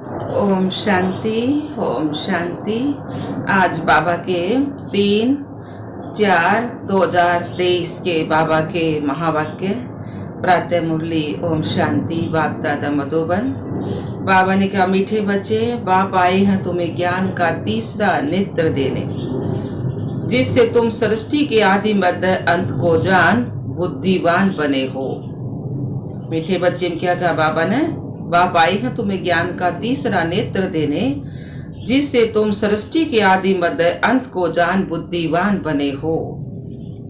ओम शांति। ओम शांति। आज बाबा के 3/4/2023 के बाबा के महावाक्य प्रातः मुरली। ओम शांति। बाप दादा मधुबन। बाबा ने कहा, मीठे बच्चे, बाप आए हैं तुम्हें ज्ञान का तीसरा नेत्र देने, जिससे तुम सृष्टि के आदि मध्य अंत को जान बुद्धिवान बने हो। मीठे बच्चे में क्या कहा बाबा ने? बाप आई है तुम्हें ज्ञान का तीसरा नेत्र देने, जिससे तुम सृष्टि के आदि मध्य अंत को जान बुद्धिवान बने हो।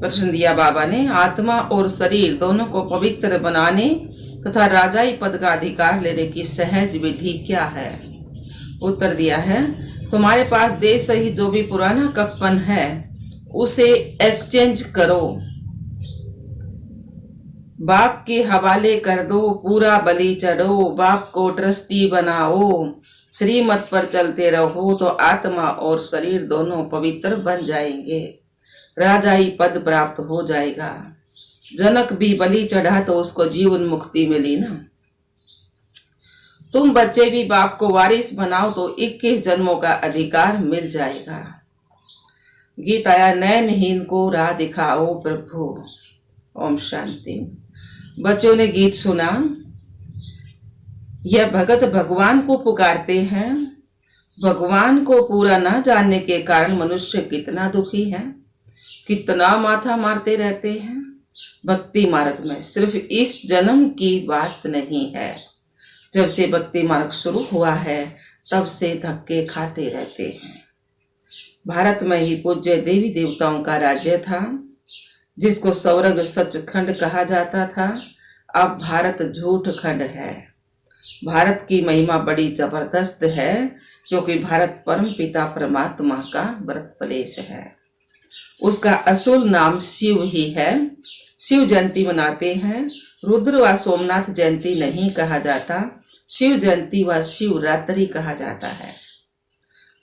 प्रश्न दिया बाबा ने, आत्मा और शरीर दोनों को पवित्र बनाने तथा राजाई पद का अधिकार लेने की सहज विधि क्या है? उत्तर दिया है, तुम्हारे पास देश सहित जो भी पुराना कप्पन है उसे एक्सचेंज करो, बाप के हवाले कर दो, पूरा बलि चढ़ो, बाप को ट्रस्टी बनाओ, श्रीमत पर चलते रहो तो आत्मा और शरीर दोनों पवित्र बन जाएंगे, राजाई पद प्राप्त हो जाएगा। जनक भी बलि चढ़ा तो उसको जीवन मुक्ति मिली ना। तुम बच्चे भी बाप को वारिस बनाओ तो 21 जन्मों का अधिकार मिल जाएगा। गीत आया, नैनहीन को राह दिखाओ प्रभु। ओम शांति। बच्चों ने गीत सुना। यह भगत भगवान को पुकारते हैं। भगवान को पूरा न जानने के कारण मनुष्य कितना दुखी है, कितना माथा मारते रहते हैं। भक्ति मार्ग में सिर्फ इस जन्म की बात नहीं है। जब से भक्ति मार्ग शुरू हुआ है तब से धक्के खाते रहते हैं। भारत में ही पूज्य देवी देवताओं का राज्य था, जिसको स्वर्ग सचखंड कहा जाता था। अब भारत झूठ खंड है। भारत की महिमा बड़ी जबरदस्त है, क्योंकि भारत परम पिता परमात्मा का बर्थ प्लेस है। उसका असल नाम शिव ही है। शिव जयंती मनाते हैं। रुद्र व सोमनाथ जयंती नहीं कहा जाता, शिव जयंती व शिवरात्रि कहा जाता है।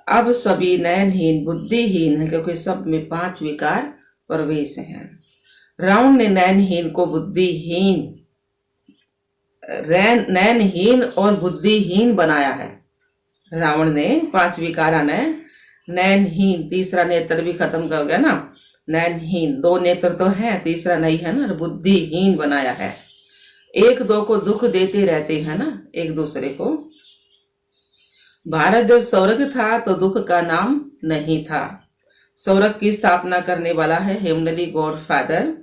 अब सभी नयनहीन बुद्धिहीन है, क्योंकि सब में 5 विकार प्रवेश हैं। रावण ने नयनहीन को नयनहीन और बुद्धिहीन बनाया है। रावण ने 5 विकारा ने नयनहीन, तीसरा नेत्र भी खत्म कर गया ना। नयनहीन, 2 नेत्र तो है, तीसरा नहीं है ना, बुद्धिहीन बनाया है। एक दो को दुख देते रहते हैं ना एक दूसरे को। भारत जब स्वर्ग था तो दुख का नाम नहीं था। स्वर्ग की स्थापना करने वाला है हेमनली गॉड फादर।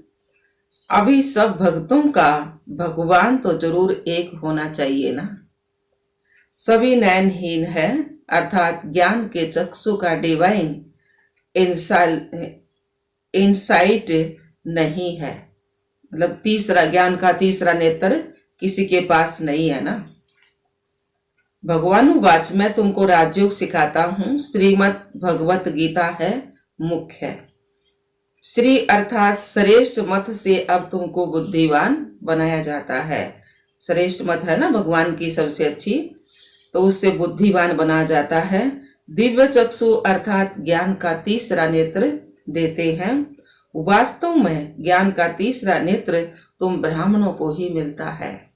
अभी सब भक्तों का भगवान तो जरूर एक होना चाहिए ना। सभी नयनहीन है, अर्थात ज्ञान के चक्षु का डिवाइन इंसाइट नहीं है। मतलब तीसरा ज्ञान का तीसरा नेत्र किसी के पास नहीं है ना। भगवानुवाच, मैं तुमको राजयोग सिखाता हूँ। श्रीमद् भगवत गीता है मुख्य है। श्री अर्थात श्रेष्ठ मत से अब तुमको बुद्धिवान बनाया जाता है। श्रेष्ठ मत है ना भगवान की सबसे अच्छी, तो उससे बुद्धिवान बना जाता है। दिव्य चक्षु अर्थात ज्ञान का तीसरा नेत्र देते हैं। वास्तव में ज्ञान का तीसरा नेत्र तुम ब्राह्मणों को ही मिलता है,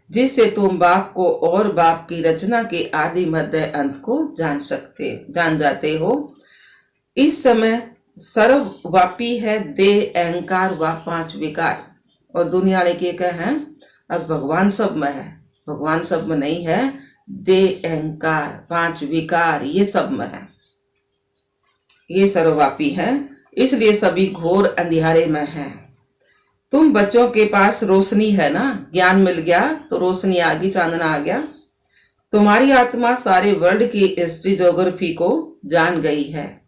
जिससे तुम बाप को और बाप की रचना के आदि मध्य अंत को जान जाते हो। इस समय सर्वव्यापी है देह, अहंकार व 5 विकार। और दुनिया वाले के हैं, अब भगवान सब में है। भगवान सब में नहीं है। देह, अहंकार, 5 विकार ये सब में है। ये सर्वव्यापी है, इसलिए सभी घोर अंधियारे में है। तुम बच्चों के पास रोशनी है ना, ज्ञान मिल गया तो रोशनी आ गई, चांदना आ गया। तुम्हारी आत्मा सारे वर्ल्ड की हिस्ट्री ज्योग्राफी को जान गई है।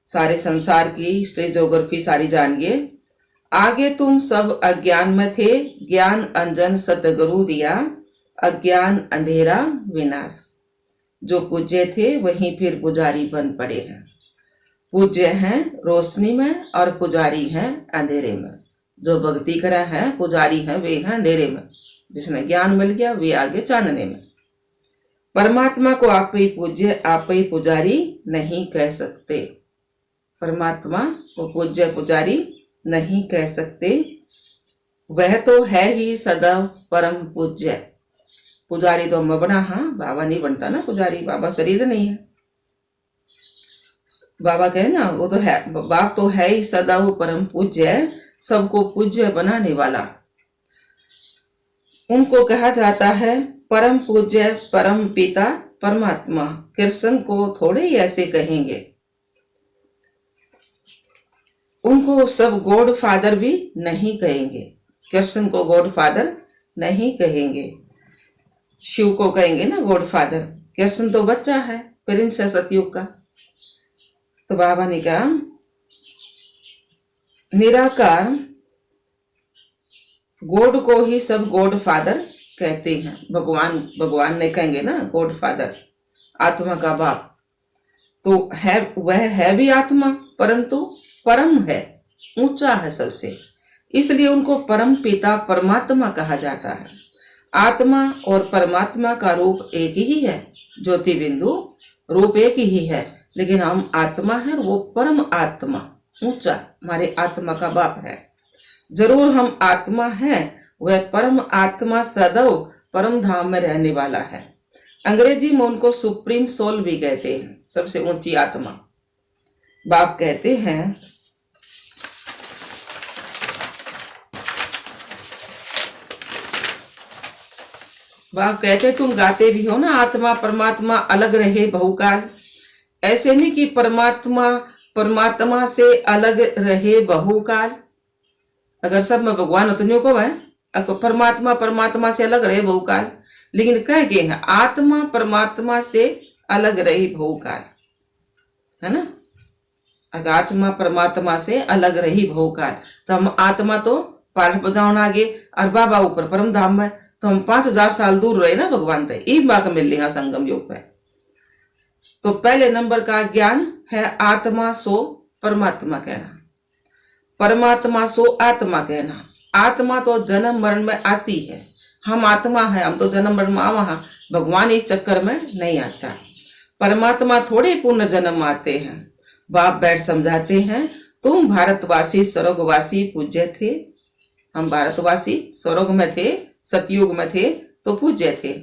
सारे संसार की हिस्ट्री ज्योग्राफी सारी जान गए। आगे तुम सब अज्ञान में थे, ज्ञान अंजन सतगुरु दिया, अज्ञान अंधेरा विनाश। जो पूज्य थे वहीं फिर पुजारी बन पड़े हैं। पूज्य हैं रोशनी में और पुजारी हैं अंधेरे में। जो भक्ति करा है पुजारी हैं वे हैं अंधेरे में। जिसने ज्ञान मिल गया वे आगे चांदने में। परमात्मा को आप ही पूज्य आप ही पुजारी नहीं कह सकते। परमात्मा को पूज्य पुजारी नहीं कह सकते। वह तो है ही सदैव परम पूज्य। पुजारी तो मैं बना, हाँ बाबा नहीं बनता ना पुजारी, बाबा शरीर नहीं है। बाबा कहे ना, वो तो है, बाप तो है ही सदा वो परम पूज्य, सबको पूज्य बनाने वाला। उनको कहा जाता है परम पूज्य, परम पिता, परमात्मा। कृष्ण को थोड़े ही ऐसे कहेंगे, उनको सब गॉड फादर भी नहीं कहेंगे, कृष्ण को गॉड फादर नहीं कहेंगे। शिव को कहेंगे ना गॉड फादर, कृष्ण तो बच्चा है, प्रिंस है सतयुग का। तो बाबा ने कहा निराकार गॉड को ही सब गॉड फादर कहते हैं। भगवान ने कहेंगे ना गॉड फादर, आत्मा का बाप। तो है, वह है भी आत्मा, परंतु परम है, ऊंचा है सबसे, इसलिए उनको परम पिता परमात्मा कहा जाता है। आत्मा और परमात्मा का रूप एक ही है, ज्योति बिंदु रूप एक ही है, लेकिन हम आत्मा है, वो परम आत्मा ऊंचा हमारे आत्मा का बाप है। जरूर हम आत्मा है, वह परम आत्मा सदैव परम धाम में रहने वाला है। अंग्रेजी में उनको सुप्रीम सोल भी कहते हैं, सबसे ऊंची आत्मा। बाप कहते हैं तुम गाते भी हो ना, आत्मा परमात्मा अलग रहे बहुकाल। ऐसे नहीं कि परमात्मा परमात्मा से अलग रहे बहुकाल। अगर सब में भगवान उतने को है, परमात्मा परमात्मा से अलग रहे बहुकाल, लेकिन कह के हैं आत्मा परमात्मा से अलग रही बहुकाल, है ना। अगर आत्मा परमात्मा से अलग रही बहुकाल, तो हम आत्मा तो पार्थ बदावन आगे और बाबा ऊपर परम धाम में, तो हम 5000 साल दूर रहे ना भगवान तक, एक बार मिल लेगा संगम योग पे। तो पहले नंबर का ज्ञान है आत्मा सो परमात्मा कहना, परमात्मा सो आत्मा कहना। आत्मा तो जन्म मरण में आती है, हम आत्मा है, हम तो जन्म मरण में आवा, भगवान इस चक्कर में नहीं आता। परमात्मा थोड़े पुनर्जन्म आते हैं। बाप बैठ समझाते हैं, तुम भारतवासी स्वर्गवासी पूज्य थे, हम भारतवासी स्वर्ग में थे, सतयुग में थे तो पूज्य थे।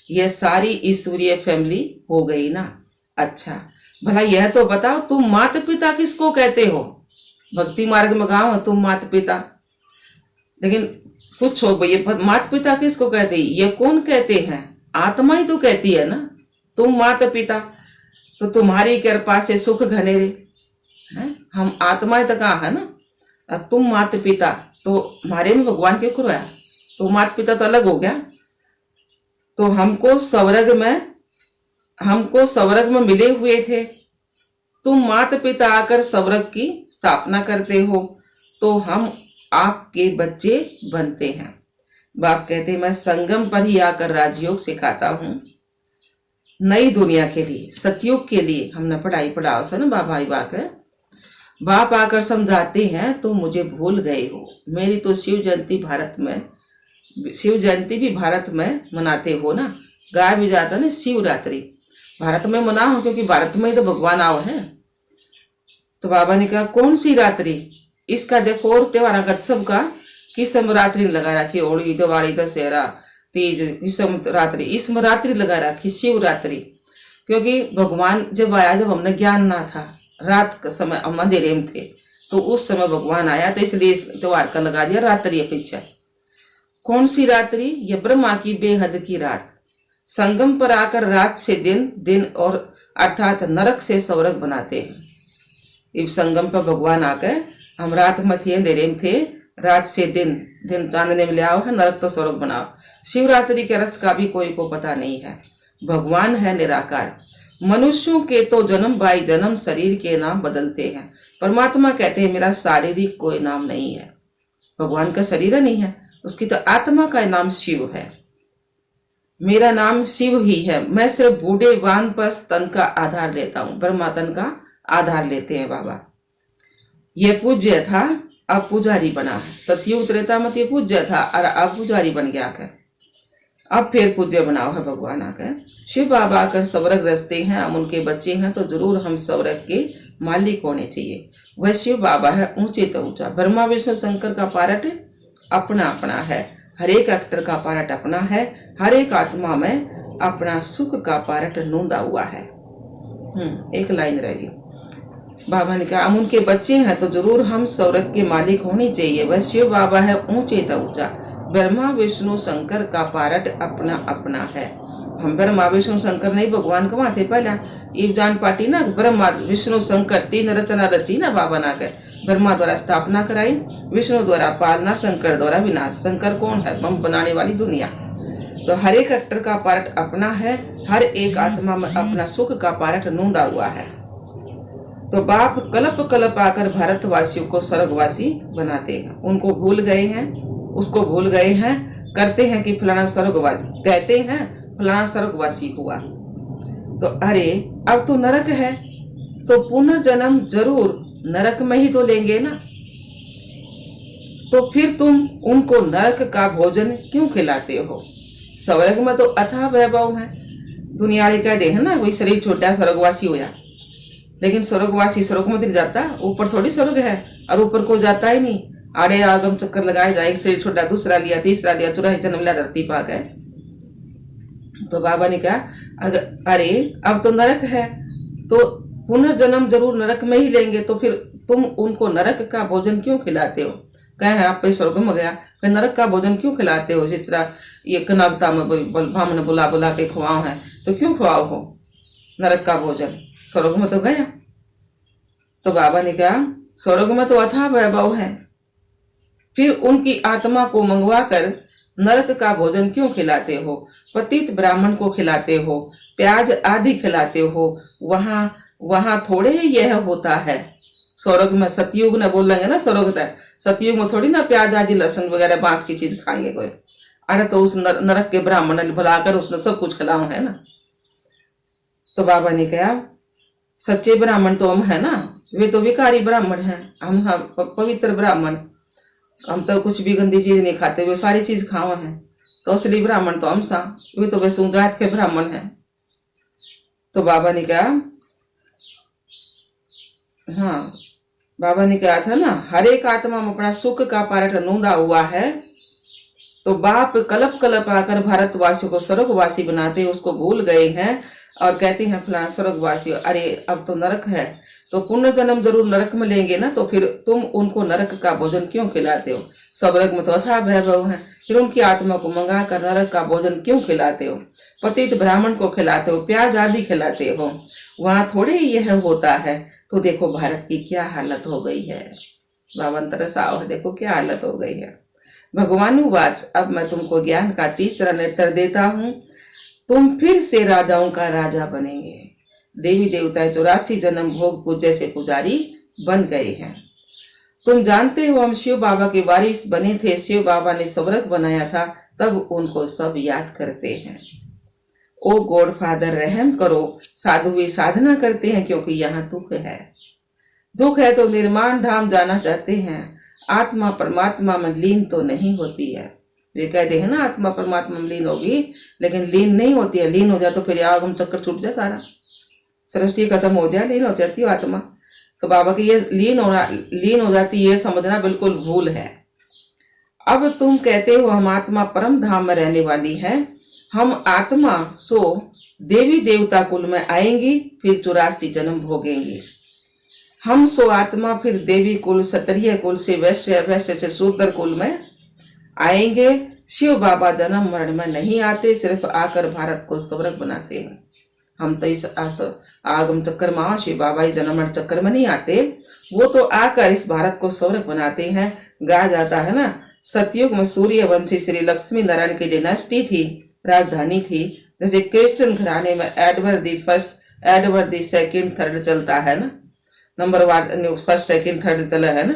यह सारी ईश्वरीय फैमिली हो गई ना। अच्छा भला यह तो बताओ, तुम माता पिता किसको कहते हो? भक्ति मार्ग में गाओ तुम माता पिता, लेकिन कुछ हो ये माता पिता किसको कहते, ये कौन कहते हैं? आत्मा ही तो कहती है ना तुम माता पिता, तो तुम्हारी कृपा से सुख घने हैं, हम आत्मा तक है ना। अब तुम माता पिता, तो हमारे में भगवान के खुरवाया, तो माता पिता तो अलग हो गया। तो हमको स्वर्ग में मिले हुए थे, तुम माता पिता आकर स्वर्ग की स्थापना करते हो, तो हम आपके बच्चे बनते हैं। बाप कहते हैं मैं संगम पर ही आकर राजयोग सिखाता हूँ, नई दुनिया के लिए, सतयुग के लिए। हमने पढ़ाई पढ़ाओ से ना बाप आकर समझाते हैं, तुम मुझे भूल गए हो। मेरी तो शिव जयंती भी भारत में मनाते हो ना, गाया भी जाता ना शिवरात्रि भारत में मनाओ, क्योंकि भारत में ही तो भगवान आओ है। तो बाबा ने कहा कौन सी रात्रि, इसका देखो और त्योहार का सबका किस्म रात्रि लगा रखी, होली दिवाली दशहरा तीज किस्म रात्रि, इसमें रात्रि लगा रखी शिवरात्रि। क्योंकि भगवान जब आया, जब हमने ज्ञान ना था, रात का समय हम अंधेरे में थे, तो उस समय भगवान आया, तो इसलिए इस त्योहार का लगा दिया रात्रि पीछे। कौन सी रात्रि? ये ब्रह्मा की बेहद की रात। संगम पर आकर रात से दिन और अर्थात नरक से स्वर्ग बनाते हैं। इस संगम पर भगवान आकर, हम रात में थे, अंधेरे में थे, रात से दिन चांदने में ले आओ है, नरक तो स्वर्ग बनाओ। शिवरात्रि के अर्थ का भी कोई को पता नहीं है। भगवान है निराकार। मनुष्यों के तो जन्म बाई जन्म शरीर के नाम बदलते हैं। परमात्मा कहते हैं मेरा शारीरिक कोई नाम नहीं है, भगवान का शरीर नहीं है, उसकी तो आत्मा का नाम शिव है। मेरा नाम शिव ही है। मैं सिर्फ बूढ़े वान पर तन का आधार लेता हूँ, ब्रह्मा तन का आधार लेते हैं बाबा। यह पूज्य था, अब पुजारी बना है। सतयुग त्रेता मत ये पूज्य था और अब पुजारी बन गया कर, अब फिर पूज्य बनाओ है भगवान आकर। शिव बाबा आकर स्वर्ग रचते हैं, हम उनके बच्चे हैं, तो जरूर हम स्वर्ग के मालिक होने चाहिए। वह शिव बाबा है ऊंचे तो ऊंचा। ब्रह्मा विष्णु शंकर का पार्ट अपना अपना है, हर एक एक्टर का पार्ट अपना है, हर एक आत्मा में अपना सुख का पार्ट नूंदा हुआ है। एक लाइन रहेगी। बाबा ने कहा हम उनके बच्चे हैं तो जरूर हम स्वर्ग के मालिक होने चाहिए। वह शिव बाबा है ऊंचे तो ऊंचा, ब्रह्मा विष्णु शंकर का पार्ट अपना अपना है। हम ब्रह्मा विष्णु शंकर नहीं, भगवान कहाँ थे पहले? ईब जान पाटी ना, ब्रह्मा विष्णु शंकर तीन रचना रची ना बाबा ना के। ब्रह्मा द्वारा स्थापना कराई, विष्णु द्वारा पालना, शंकर द्वारा विनाश। शंकर कौन है? बम बनाने वाली दुनिया। तो हर एक एक्टर का पार्ट अपना है, हर एक आत्मा में अपना सुख का पार्ट नूंदा हुआ है। तो बाप कल्प कल्प आकर भारतवासियों को स्वर्गवासी बनाते हैं। उनको भूल गए हैं, उसको भूल गए हैं, करते हैं कि फलाना स्वर्गवासी, कहते हैं फलाना स्वर्गवासी हुआ। तो अरे अब तो नरक है, तो पुनर्जन्म जरूर नरक में ही तो लेंगे ना। तो फिर तुम उनको नरक का भोजन क्यों खिलाते हो? स्वर्ग में तो अथाह वैभव है। दुनिया वाले कह दे है ना, वही शरीर छोटा स्वर्गवासी होया, लेकिन स्वर्गवासी स्वर्ग में नहीं जाता, ऊपर थोड़ी स्वर्ग है, और ऊपर को जाता ही नहीं। आड़े आगम चक्कर लगाए जाए, एक शरीर छोटा, दूसरा लिया, तीसरा लिया, चौराही जन्म लिया, धरती पा गए। तो बाबा ने कहा अरे अब तो नरक है, तो पुनर्जन्म जरूर नरक में ही लेंगे, तो फिर तुम उनको नरक का भोजन क्यों खिलाते हो? कहे आप पे स्वर्ग में गया, फिर नरक का भोजन क्यों खिलाते हो? जिस तरह ये कनागता में ब्राह्मण बुला बुला के खुआओ है, तो क्यों खुआओ हो नरक का भोजन? स्वर्ग में तो गया। तो बाबा ने कहा स्वर्ग में तो अथाह वैभव है, फिर उनकी आत्मा को मंगवा कर नरक का भोजन क्यों खिलाते हो? पतित ब्राह्मण को खिलाते हो, प्याज आदि खिलाते हो, वहां थोड़े ही यह होता है। स्वर्ग में सतयुग ने बोलेंगे ना, स्वर्ग तक सतयुग में थोड़ी ना प्याज आदि लहसुन वगैरह बांस की चीज खाएंगे कोई। अरे तो उस नरक के ब्राह्मण ने बुलाकर उसने सब कुछ खिलाओ है ना। तो बाबा ने कहा सच्चे ब्राह्मण तो हम है ना, वे तो विकारी ब्राह्मण हैं, हम पवित्र ब्राह्मण, हम तो कुछ भी गंदी चीज नहीं खाते, वे सारी चीज खाओ हैं। तो असली ब्राह्मण तो हम सा, वे तो वैसे जात के ब्राह्मण हैं। तो बाबा ने कहा हाँ, बाबा ने कहा था ना हर एक आत्मा में अपना सुख का पार्ट नूंदा हुआ है। तो बाप कल्प कल्प आकर भारतवासियों को स्वर्गवासी बनाते, उसको भूल गए हैं और कहते हैं फलाना स्वर्गवासी। अरे अब तो नरक है, तो पुनर्जन्म जरूर नरक में लेंगे ना, तो फिर तुम उनको नरक का भोजन क्यों खिलाते हो? स्वर्ग में तो अथाह वैभव है, फिर उनकी आत्मा को मंगा कर नरक का भोजन क्यों खिलाते हो? पतित ब्राह्मण को खिलाते हो, प्याज आदि खिलाते हो, वहां थोड़े ही यह होता है। तो देखो भारत की क्या हालत हो गई है। बाबा तरसाओ है, देखो क्या हालत हो गई है। भगवानुवाच, अब मैं तुमको ज्ञान का तीसरा नेत्र देता हूँ, तुम फिर से राजाओं का राजा बनेंगे। देवी देवताएं 84 जन्म भोग पूजे से पुजारी बन गए हैं। तुम जानते हो हम शिव बाबा के वारिस बने थे, शिव बाबा ने स्वर्ग बनाया था, तब उनको सब याद करते हैं। ओ गॉड फादर रहम करो, साधु भी साधना करते हैं क्योंकि यहाँ दुख है। दुख है तो निर्माण धाम जाना चाहते हैं, आत्मा परमात्मा में लीन तो नहीं होती है। वे कहते हैं ना आत्मा परमात्मा में लीन होगी, लेकिन लीन नहीं होती है। लीन हो जाए तो फिर आगम चक्कर छूट जाए, सारा सृष्टि खत्म हो जाए, लीन हो जाती है आत्मा। तो बाबा की ये लीन हो जाती, ये समझना बिल्कुल भूल है। अब तुम कहते हो हम आत्मा परम धाम में रहने वाली है, हम आत्मा सो देवी देवता कुल में आएंगी, फिर 84 जन्म भोगेंगी। हम सो आत्मा फिर देवी कुल, क्षत्रिय कुल से वैश्य, वैश्य से शूद्र कुल में आएंगे। शिव बाबा जन्म मरण में नहीं आते, सिर्फ आकर भारत को स्वर्ग बनाते हैं। हम तो इस आगम चक्कर में, शिव बाबा ही जन्म मरण चक्कर में नहीं आते, वो तो आकर इस भारत को स्वर्ग बनाते हैं। गाया जाता है ना, सतयुग में सूर्यवंशी श्री लक्ष्मी नारायण की डिनेस्टी थी, राजधानी थी। जैसे क्रिश्चियन घराने में Edward the first, Edward the second, third चलता है ना, नंबर 1 फर्स्ट सेकंड थर्ड चला है ना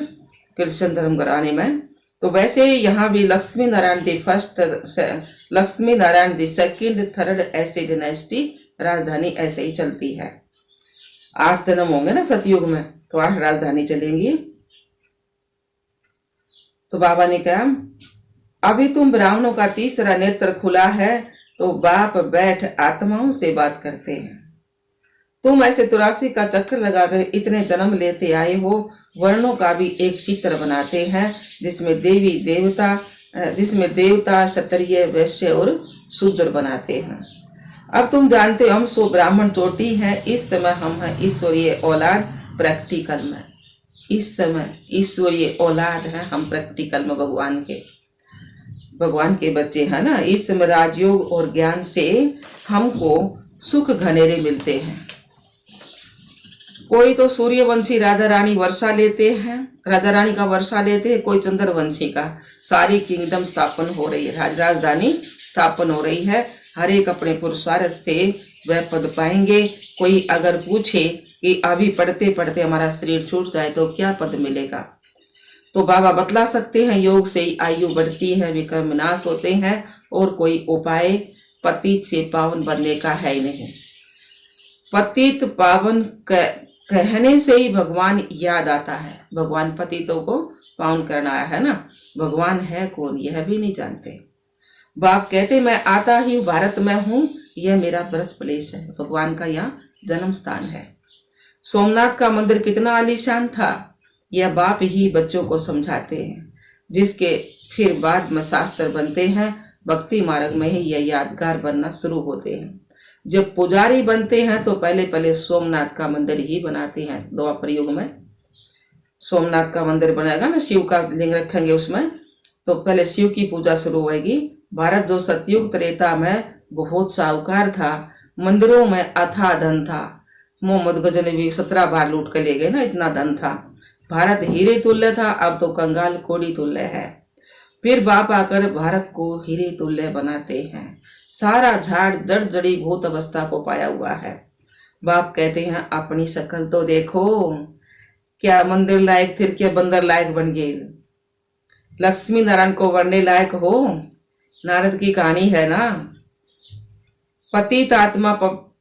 क्रिश्चियन धर्म घराने में। तो वैसे यहाँ भी Lakshmi Narayan the first, Lakshmi Narayan the second, third, ऐसे डिनेस्टी, राजधानी ऐसे ही चलती है। 8 जन्म होंगे ना सतयुग में, तो 8 राजधानी चलेंगी। तो बाबा ने कहा अभी तुम ब्राह्मणों का तीसरा नेत्र खुला है, तो बाप बैठ आत्माओं से बात करते हैं। तुम ऐसे 84 का चक्कर लगाकर इतने जन्म लेते आए हो, वर्णों का भी एक चित्र बनाते हैं जिसमें देवी देवता जिसमें देवता, क्षत्रिय, वैश्य और शूद्र बनाते हैं। अब तुम जानते हो हम 100 ब्राह्मण चोटी हैं। इस समय हम हैं ईश्वरीय औलाद प्रैक्टिकल में। इस समय ईश्वरीय औलाद हैं हम प्रैक्टिकल में, भगवान के बच्चे हैं ना। इस समय राजयोग और ज्ञान से हमको सुख घनेरे मिलते हैं। कोई तो सूर्यवंशी राधा रानी वर्षा लेते हैं, राधा रानी का वर्षा लेते हैं, कोई चंद्रवंशी का। सारी किंगडम स्थापन हो रही है, राजधानी स्थापन हो रही है। हर एक अपने पुरुषार्थ से वह पद पाएंगे। कोई अगर पूछे कि अभी पढ़ते पढ़ते हमारा शरीर छूट जाए तो क्या पद मिलेगा, तो बाबा बतला सकते हैं योग से ही आयु बढ़ती है, विक्रम विनाश होते हैं, और कोई उपाय पतित से पावन बनने का है ही नहीं। पतित पावन कहने से ही भगवान याद आता है। भगवान पतितों को पावन करना आया है ना। भगवान है कौन यह भी नहीं जानते। बाप कहते मैं आता ही भारत में हूँ, यह मेरा बर्थ प्लेस है, भगवान का यहाँ जन्म स्थान है। सोमनाथ का मंदिर कितना आलीशान था, यह बाप ही बच्चों को समझाते हैं, जिसके फिर बाद में शास्त्र बनते हैं। भक्ति मार्ग में ही यह यादगार बनना शुरू होते हैं। जब पुजारी बनते हैं तो पहले सोमनाथ का मंदिर ही बनाते हैं। द्वापर युग में सोमनाथ का मंदिर बनेगा ना, शिव का लिंग रखेंगे उसमें, तो पहले शिव की पूजा शुरू होगी। भारत जो सतयुग त्रेता में बहुत साहूकार था, मंदिरों में अथाह धन था। मोहम्मद गजनी भी 17 बार लूट कर ले गए ना, इतना धन था। भारत हीरे तुल्य था, अब तो कंगाल कोड़ी तुल्य है। फिर बाप आकर भारत को हीरे तुल्य बनाते हैं। सारा झाड़ जड़ जड़ी भूत अवस्था को पाया हुआ है। बाप कहते हैं अपनी शकल तो देखो, क्या मंदिर लायक थे, क्या बंदर लायक बन गए। लक्ष्मी नारायण को वरने लायक हो। नारद की कहानी है ना, पतित आत्मा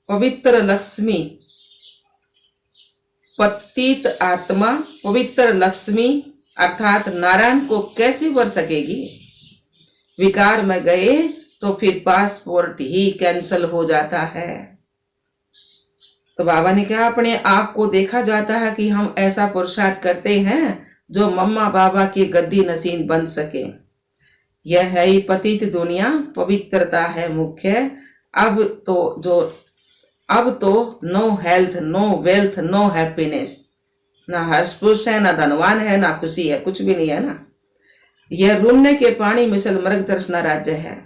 पवित्र लक्ष्मी, पतित आत्मा पवित्र लक्ष्मी अर्थात नारायण को कैसे वर सकेगी। विकार में गए तो फिर पासपोर्ट ही कैंसल हो जाता है। तो बाबा ने कहा अपने आप को देखा जाता है कि हम ऐसा पुरुषार्थ करते हैं जो मम्मा बाबा की गद्दी नसीन बन सके। यह है ही पतित दुनिया, पवित्रता है मुख्य। अब तो no health, no wealth, no happiness, ना हर्ष पुरुष है, ना धनवान है, ना खुशी है, कुछ भी नहीं है ना। यह रुन्ने के पानी मिसल मृग दर्शना राज्य है।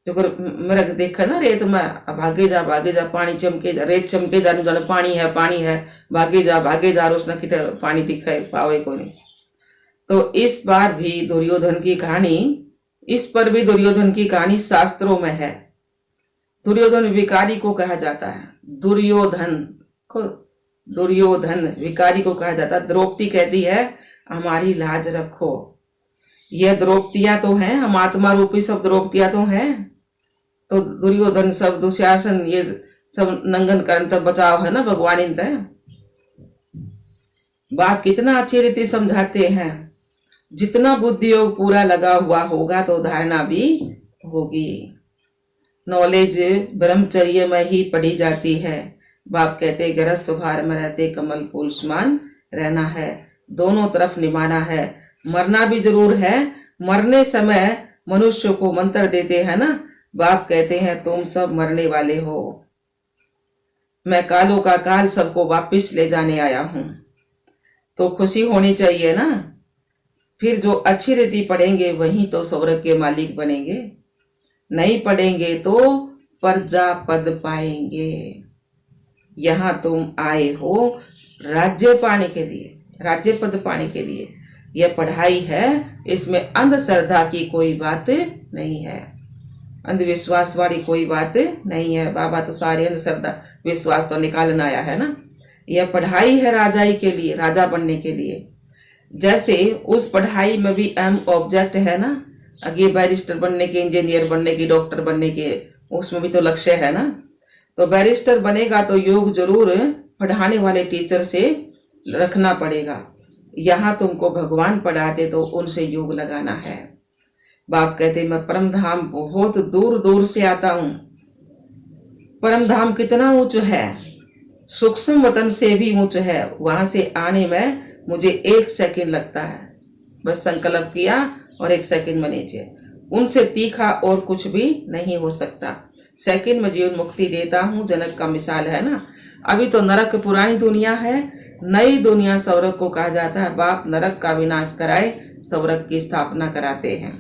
मृग देखा ना रेत में, भागे जा पानी चमके जा, रेत चमके जा, पानी है, भागे जा उसने कितने पानी दिखाए पावे को नहीं। तो इस बार भी दुर्योधन की कहानी, इस पर भी दुर्योधन की कहानी शास्त्रों में है। दुर्योधन विकारी को कहा जाता है, दुर्योधन विकारी को कहा जाता है। द्रौपदी कहती है हमारी लाज रखो। यह द्रौपदियां तो हैं, हम आत्मा रूपी सब द्रौपदियां तो हैं। तो दुर्योधन सब दुशासन ये सब नंगन करण तक बचाव है ना भगवान इन तय। बाप कितना अच्छी रीति समझाते हैं। जितना बुद्धि योग पूरा लगा हुआ होगा तो धारणा भी होगी। नॉलेज ब्रह्मचर्य में ही पढ़ी जाती है। बाप कहते गरज सुभार में रहते कमल फूल समान रहना है, दोनों तरफ निभाना है। मरना भी जरूर है। मरने समय मनुष्य को मंत्र देते हैं ना, बाप कहते हैं तुम सब मरने वाले हो, मैं कालों का काल सबको वापिस ले जाने आया हूं। तो खुशी होनी चाहिए ना। फिर जो अच्छी रीति पढ़ेंगे वही तो स्वर्ग के मालिक बनेंगे, नहीं पढ़ेंगे तो प्रजा पद पाएंगे। यहाँ तुम आए हो राज्य पाने के लिए, राज्य पद पाने के लिए। यह पढ़ाई है, इसमें अंधश्रद्धा की कोई बात नहीं है, अंधविश्वास वाली कोई बात नहीं है। बाबा तो सारे अंधश्रद्धा विश्वास तो निकालना आया है ना। यह पढ़ाई है राजाई के लिए, राजा बनने के लिए। जैसे उस पढ़ाई में भी अहम ऑब्जेक्ट है ना, आगे बैरिस्टर बनने के, इंजीनियर बनने की, डॉक्टर बनने के, उसमें भी तो लक्ष्य है ना। तो बैरिस्टर बनेगा तो योग जरूर पढ़ाने वाले टीचर से रखना पड़ेगा। यहाँ तुमको भगवान पढ़ाते तो उनसे योग लगाना है। बाप कहते मैं परम धाम बहुत दूर दूर से आता हूँ। परम धाम कितना ऊंच है, सूक्ष्म वतन से भी ऊंच है। वहां से आने में मुझे 1 सेकंड लगता है। बस संकल्प किया और 1 सेकंड में नीचे। उनसे तीखा और कुछ भी नहीं हो सकता। सेकंड में जीवन मुक्ति देता हूँ, जनक का मिसाल है ना। अभी तो नरक पुरानी दुनिया है, नई दुनिया स्वर्ग को कहा जाता है। बाप नरक का विनाश कराए, स्वर्ग की स्थापना कराते हैं।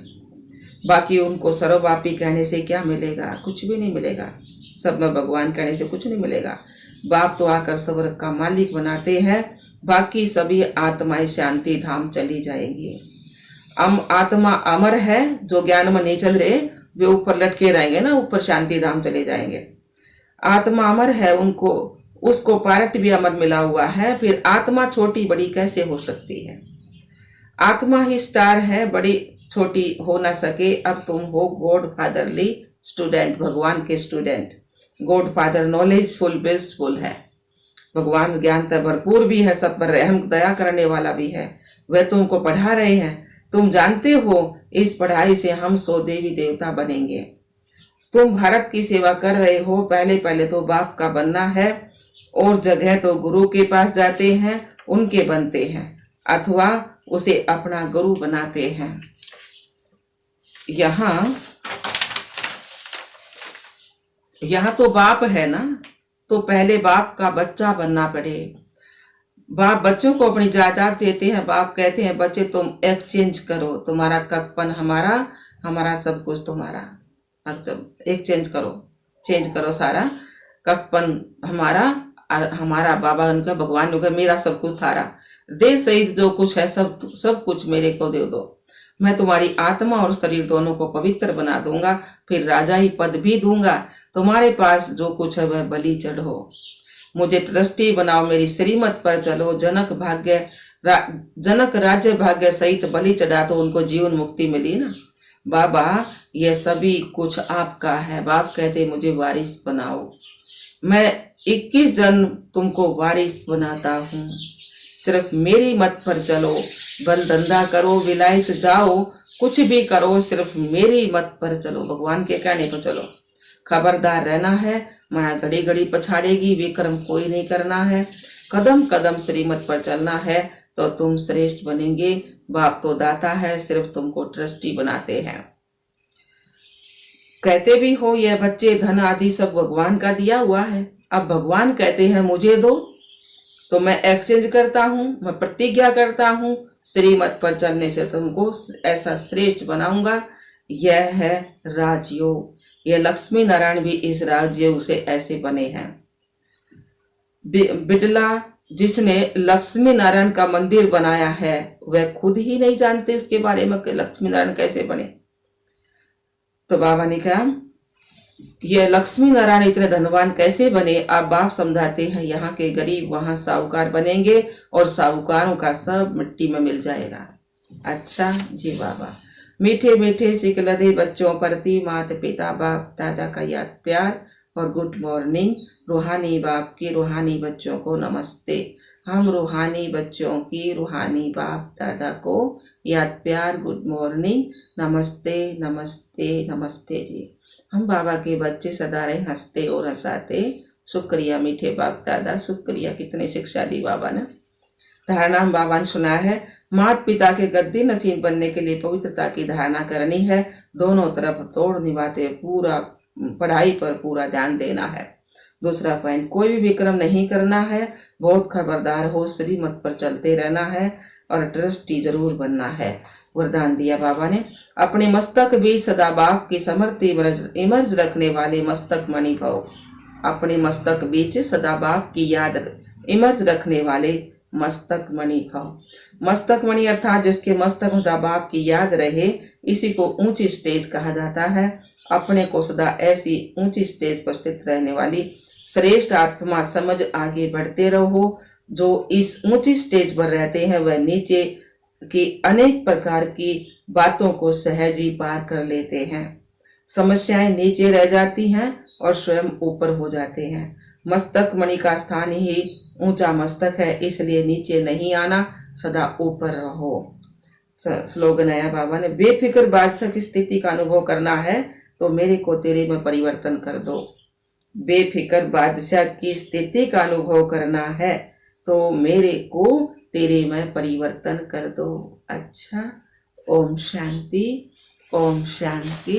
बाकी उनको सर्वव्यापी कहने से क्या मिलेगा? कुछ भी नहीं मिलेगा। सब में भगवान कहने से कुछ नहीं मिलेगा। बाप तो आकर स्वर्ग का मालिक बनाते हैं, बाकी सभी आत्माएं शांति धाम चली जाएंगी। आत्मा अमर है, जो ज्ञान में नहीं चल रहे वे ऊपर लटके रहेंगे ना, ऊपर शांति धाम चले जाएंगे। आत्मा अमर है, उनको उसको पार्ट भी अमर मिला हुआ है। फिर आत्मा छोटी बड़ी कैसे हो सकती है? आत्मा ही स्टार है, बड़ी छोटी हो ना सके। अब तुम हो गॉड फादरली स्टूडेंट, भगवान के student. God father knowledgeful blissful है, भगवान ज्ञान से भरपूर भी है, सब पर रहम दया करने वाला भी है। वह तुमको पढ़ा रहे हैं, तुम जानते हो इस पढ़ाई से हम 100 देवी देवता बनेंगे। तुम भारत की सेवा कर रहे हो, पहले पहले तो बाप का बनना है, और जगह तो गुरु के पास जाते हैं, उनके बनते हैं, अथवा उसे अपना गुरु बनाते हैं। यहाँ तो बाप है ना, तो पहले बाप का बच्चा बनना पड़े। बाप बच्चों को अपनी जायदाद देते हैं। बाप कहते हैं बच्चे तुम एक्सचेंज करो, तुम्हारा ककपन हमारा, हमारा सब कुछ तुम्हारा। एक्सचेंज करो, चेंज करो सारा। ककपन हमारा और हमारा। बाबा उनका, भगवान उनका, मेरा सब कुछ थारा। दे सहित जो कुछ है सब कुछ मेरे को दे दो। मैं तुम्हारी आत्मा और शरीर दोनों को पवित्र बना दूंगा, फिर राजा ही पद भी दूंगा। तुम्हारे पास जो कुछ है वह बलि चढ़ो, मुझे ट्रस्टी बनाओ, मेरी श्रीमत पर चलो। जनक राज्य भाग्य सहित बलि चढ़ा तो उनको जीवन मुक्ति मिली ना। बाबा यह सभी कुछ आपका है। बाप कहते मुझे वारिस बनाओ, मैं 21 जन्म तुमको वारिस बनाता हूँ। सिर्फ मेरी मत पर चलो, बल धंधा करो, विलायत जाओ, कुछ भी करो, सिर्फ मेरी मत पर चलो, भगवान के कहने पर चलो। खबरदार रहना है, माया घड़ी घड़ी पछाड़ेगी, विक्रम कोई नहीं करना है। कदम कदम श्रीमत पर चलना है तो तुम श्रेष्ठ बनेंगे। बाप तो दाता है, सिर्फ तुमको ट्रस्टी बनाते हैं। कहते भी हो यह बच्चे धन आदि सब भगवान का दिया हुआ है। अब भगवान कहते हैं मुझे दो, तो मैं एक्सचेंज करता हूँ, मैं प्रतिज्ञा करता हूँ, श्रीमत पर चलने से तुमको ऐसा श्रेष्ठ बनाऊंगा। यह है राजयोग। यह लक्ष्मी नारायण भी इस राजयोग से ऐसे बने हैं। बिड़ला जिसने लक्ष्मी नारायण का मंदिर बनाया है, वह खुद ही नहीं जानते उसके बारे में कि लक्ष्मी नारायण कैसे बने। तो बाबा ने कहा ये लक्ष्मी नारायण इतने धनवान कैसे बने? अब बाप समझाते हैं यहाँ के गरीब वहां साहूकार बनेंगे और साहूकारों का सब मिट्टी में मिल जाएगा। अच्छा जी बाबा। मीठे मीठे सिकलदे बच्चों प्रति माता पिता बाप दादा का याद प्यार और गुड मॉर्निंग। रूहानी बाप की रूहानी बच्चों को नमस्ते। हम रूहानी बच्चों की रूहानी बाप दादा को याद प्यार, गुड मॉर्निंग, नमस्ते नमस्ते नमस्ते जी। हम बाबा के बच्चे सदा रहे हंसते और हंसाते। शुक्रिया मीठे बाप दादा, शुक्रिया। कितनी शिक्षा दी बाबा ने। धारणा हम बाबा ने सुना है, माता पिता के गद्दी नसीब बनने के लिए पवित्रता की धारणा करनी है। दोनों तरफ तोड़ निभाते पूरा पढ़ाई पर पूरा ध्यान देना है। दूसरा पॉइंट, कोई भी विक्रम नहीं करना है। बहुत खबरदार हो, श्रीमत पर चलते रहना है और ट्रस्टी जरूर बनना है। वरदान दिया बाबा ने, अपने मस्तक भी सदा बाप की समर्थी इमर्ज रखने वाले मस्तक मणि भव। अपने मस्तक बीच सदा बाप की याद इमर्ज रखने वाले मस्तक मणि भव। मस्तक मणि अर्थात जिसके मस्तक सदा बाप की याद रहे, इसी को ऊंची स्टेज कहा जाता है। अपने को सदा ऐसी ऊंची स्टेज पर स्थित रहने वाली श्रेष्ठ आत्मा समझ आगे बढ़ते रहो। जो इस ऊंची स्टेज पर रहते हैं वह नीचे की अनेक प्रकार की बातों को सहज ही पार कर लेते हैं। समस्याएं नीचे रह जाती हैं और स्वयं ऊपर हो जाते हैं। मस्तक मणि का स्थान ही ऊंचा मस्तक है, इसलिए नीचे नहीं आना, सदा ऊपर रहो। स्लोगन आया बाबा ने, बेफिक्र बादशाह की स्थिति का अनुभव करना है तो मेरे को तेरे में परिवर्तन कर दो। बेफिक्र बादशाह की स्थिति का अनुभव करना है तो मेरे को तेरे में परिवर्तन कर दो। अच्छा, ओम शांति, ओम शांति।